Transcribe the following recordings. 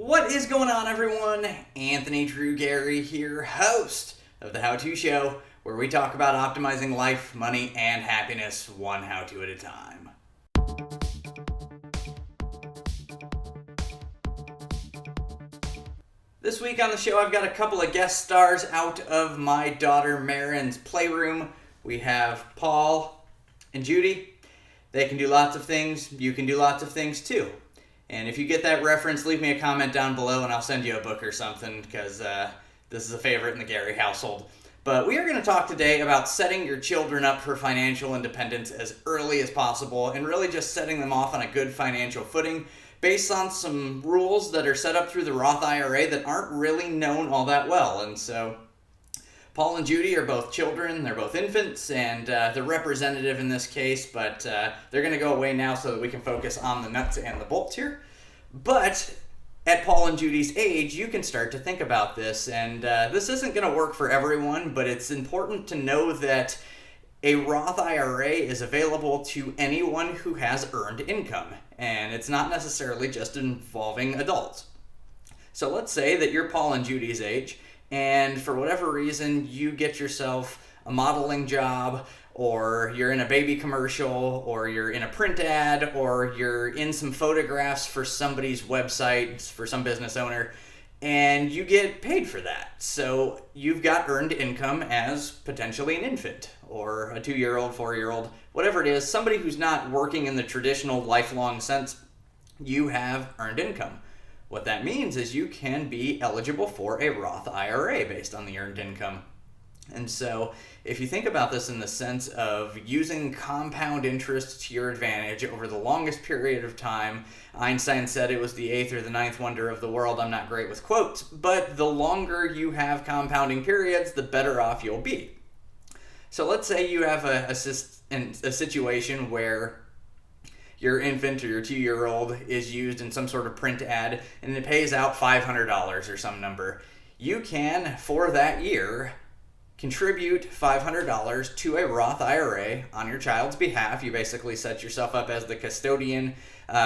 What is going on, everyone? Anthony Drew Gary here, host of the How To Show, where we talk about optimizing life, money, and happiness one how-to at a time. This week on the show, I've got a couple of guest stars out of my daughter Marin's playroom. We have Paul and Judy. They can do lots of things. You can do lots of things too. And if you get that reference, leave me a comment down below and I'll send you a book or something, because this is a favorite in the Gary household. But we are going to talk today about setting your children up for financial independence as early as possible and really just setting them off on a good financial footing based on some rules that are set up through the Roth IRA that aren't really known all that well. And so Paul and Judy are both children, they're both infants, and they're representative in this case, but they're going to go away now so that we can focus on the nuts and the bolts here. But at Paul and Judy's age, you can start to think about this, and this isn't going to work for everyone, but it's important to know that a Roth IRA is available to anyone who has earned income, and it's not necessarily just involving adults. So let's say that you're Paul and Judy's age, and for whatever reason, you get yourself a modeling job, or you're in a baby commercial, or you're in a print ad, or you're in some photographs for somebody's website, for some business owner, and you get paid for that. So you've got earned income as potentially an infant, or a 2-year-old, 4-year-old, whatever it is, somebody who's not working in the traditional lifelong sense. You have earned income. What that means is you can be eligible for a Roth IRA based on the earned income. And so if you think about this in the sense of using compound interest to your advantage over the longest period of time, Einstein said it was the 8th or the 9th wonder of the world. I'm not great with quotes, but the longer you have compounding periods, the better off you'll be. So let's say you have a situation where your infant or your 2-year-old is used in some sort of print ad and it pays out $500 or some number. You can, for that year, contribute $500 to a Roth IRA on your child's behalf. You basically set yourself up as the custodian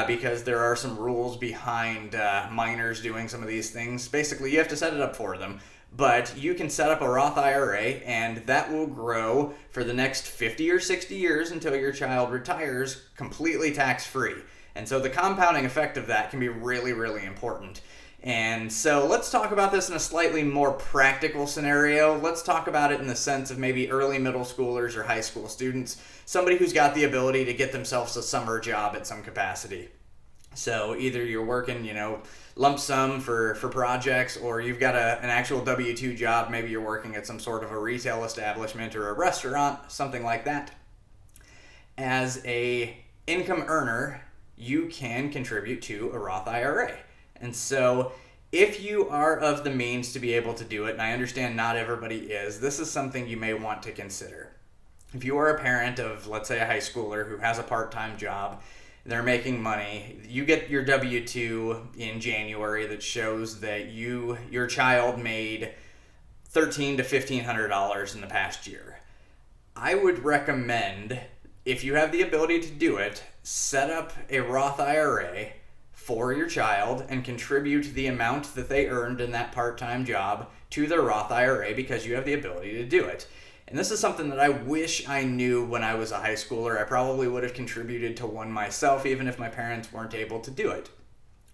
because there are some rules behind minors doing some of these things. Basically, you have to set it up for them. But you can set up a Roth IRA, and that will grow for the next 50 or 60 years until your child retires completely tax-free. And so the compounding effect of that can be really, really important. And so let's talk about this in a slightly more practical scenario. Let's talk about it in the sense of maybe early middle schoolers or high school students, somebody who's got the ability to get themselves a summer job at some capacity. So either you're working, lump sum for projects, or you've got an actual W-2 job. Maybe you're working at some sort of a retail establishment or a restaurant, something like that. As a income earner, you can contribute to a Roth IRA. And so if you are of the means to be able to do it, and I understand not everybody is, this is something you may want to consider. If you are a parent of, let's say, a high schooler who has a part-time job, they're making money, you get your W-2 in January that shows that your child made $1,300 to $1,500 in the past year. I would recommend, if you have the ability to do it, set up a Roth IRA for your child and contribute the amount that they earned in that part-time job to their Roth IRA because you have the ability to do it. And this is something that I wish I knew when I was a high schooler. I probably would have contributed to one myself, even if my parents weren't able to do it.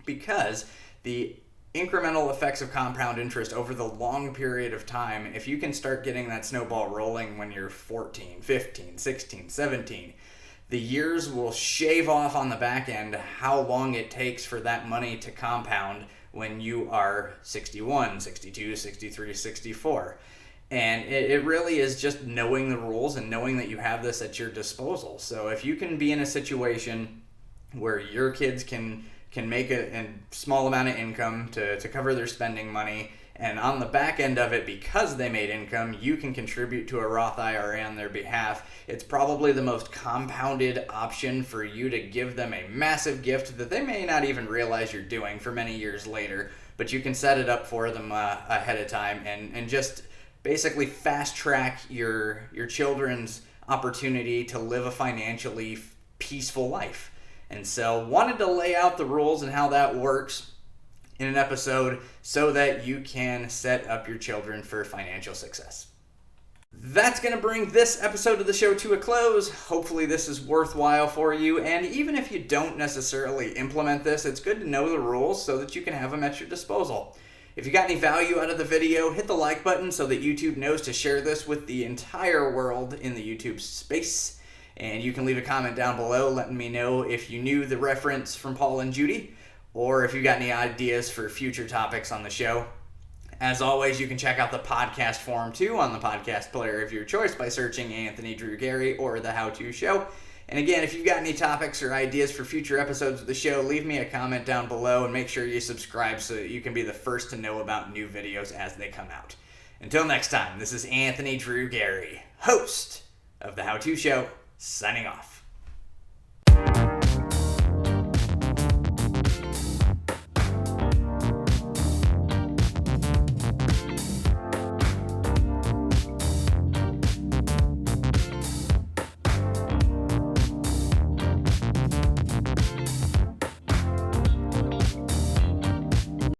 Because the incremental effects of compound interest over the long period of time, if you can start getting that snowball rolling when you're 14, 15, 16, 17, the years will shave off on the back end how long it takes for that money to compound when you are 61, 62, 63, 64. And it really is just knowing the rules and knowing that you have this at your disposal. So if you can be in a situation where your kids can make a small amount of income to cover their spending money, and on the back end of it, because they made income, you can contribute to a Roth IRA on their behalf, it's probably the most compounded option for you to give them a massive gift that they may not even realize you're doing for many years later, but you can set it up for them ahead of time and just basically fast track your children's opportunity to live a financially peaceful life. And so wanted to lay out the rules and how that works. in an episode so that you can set up your children for financial success. That's going to bring this episode of the show to a close. Hopefully this is worthwhile for you, and even if you don't necessarily implement this, it's good to know the rules so that you can have them at your disposal. If you got any value out of the video, hit the like button so that YouTube knows to share this with the entire world in the YouTube space. And you can leave a comment down below letting me know if you knew the reference from Paul and Judy, or if you got any ideas for future topics on the show. As always, you can check out the podcast form too on the podcast player of your choice by searching Anthony Drew Gary or The How To Show. And again, if you've got any topics or ideas for future episodes of the show, leave me a comment down below and make sure you subscribe so that you can be the first to know about new videos as they come out. Until next time, this is Anthony Drew Gary, host of The How To Show, signing off.